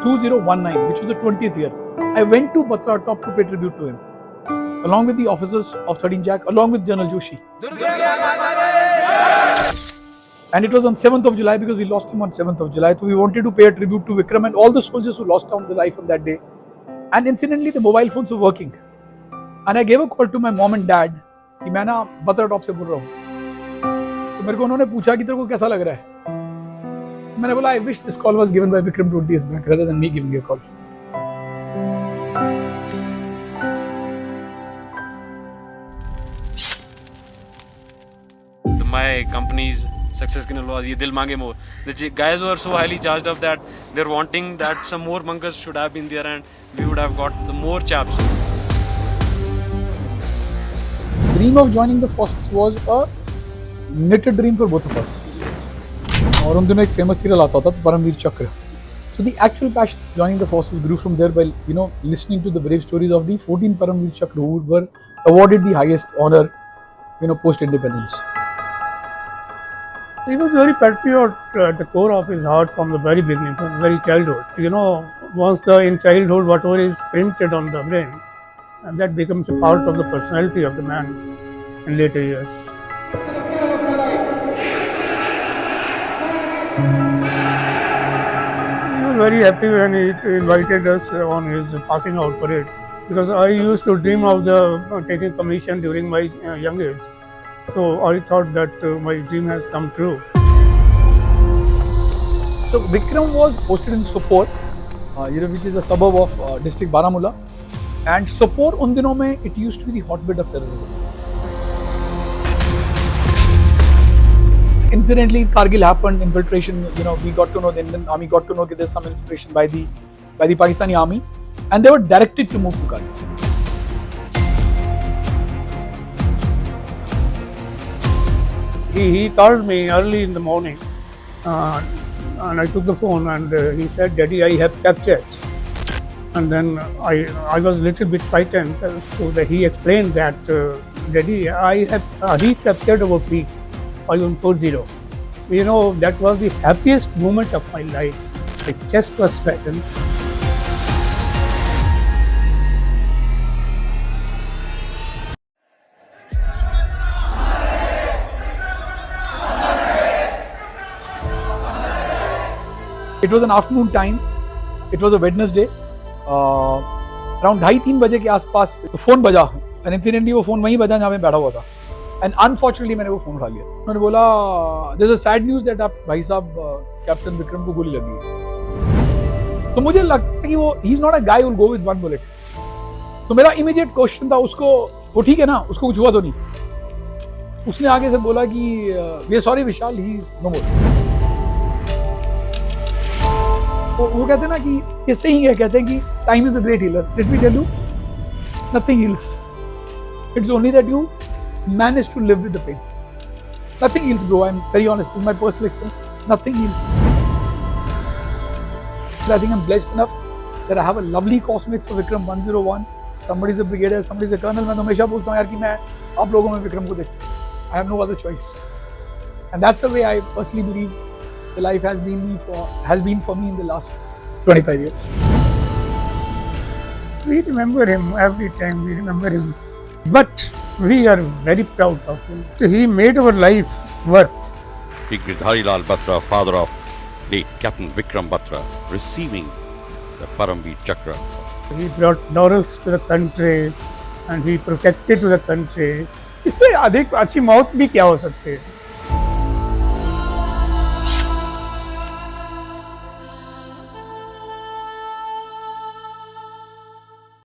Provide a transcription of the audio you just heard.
2019, which was the 20th year, I went to Batra Top to pay tribute to him, along with the officers of 13 Jack, along with General Joshi. And it was on 7th of July because we lost him on 7th of July. So we wanted to pay a tribute to Vikram and all the soldiers who lost down their life on that day. And incidentally, the mobile phones were working. And I gave a call to my mom and dad कि मैं ना Batra top से बोल रहा हूँ. तो मेरे को उन्होंने पूछा कि तेरे को कैसा लग रहा है. मैंने बोला I wish this call was given by Vikram 20 years back rather than me giving you a call. My company's success was ye dil mange more. The guys were so highly charged up that they're wanting that some more bunkers should have been there and we would have got the more chaps. Dream of joining the forces was a knitted dream for both of us. और उन दिनों एक famous serial आता था परमवीर चक्र. So the actual passion of joining the forces grew from there by listening to the brave stories of the 14 Paramveer Chakra who were awarded the highest honor post independence. He was very patriotic at the core of his heart from the very beginning, from the very childhood. Once in childhood, whatever is printed on the brain, and that becomes a part of the personality of the man in later years. We were very happy when he invited us on his passing out parade, because I used to dream of taking commission during my young age. So I thought that my dream has come true. So Vikram was posted in Sopore, which is a suburb of district Baramulla. And Sopore उन दिनों में it used to be the hotbed of terrorism. Incidentally, Kargil happened, infiltration. We got to know, the Indian army got to know that there's some infiltration by the Pakistani army, and they were directed to move to Kargil. He called me early in the morning, and I took the phone, and he said, "Daddy, I have captured." And then I was a little bit frightened, so that he explained that, "Daddy, I have recaptured our peak, 5140. That was the happiest moment of my life. My chest was flattened. It was an afternoon time. It was a Wednesday. Around 2:30-3 बजे के आसपास phone बजा. And incidentally वो phone वहीं बजा जहाँ मैं बैठा हुआ था. And unfortunately मैंने वो फोन उठा लिया. उन्होंने बोला there's a sad news that आप भाई साहब कैप्टन विक्रम को गोली लगी है. तो मुझे लगता है कि he's not a guy who will go with one bullet. तो मेरा immediate question था उसको, वो ठीक है ना, उसको कुछ हुआ तो नहीं. उसने आगे से बोला कि we are sorry Vishal, he is no more. वो कहते हैं ना कि ये सही है, कहते हैं कि time is a great healer. Let me tell you, nothing heals. It's only that you manage to live with the pain. Nothing heals bro, I am very honest, this is my personal experience. Nothing heals. I think I'm blessed enough that I have a lovely cosmates for Vikram 101. Somebody is a brigadier, somebody is a colonel. मैं तो हमेशा बोलता हूँ यार कि मैं आप लोगों में विक्रम को देखता हूँ. I have no other choice, and that's the way I personally believe the life has been for me in the last 25 years. We remember him every time. We remember him, but we are very proud of him. He made our life worth. Gridhari Lal Batra, father of late Captain Vikram Batra, receiving the Paramveer Chakra. He brought laurels to the country, and he protected to the country. इससे अधिक अच्छी मौत भी क्या हो सकती है.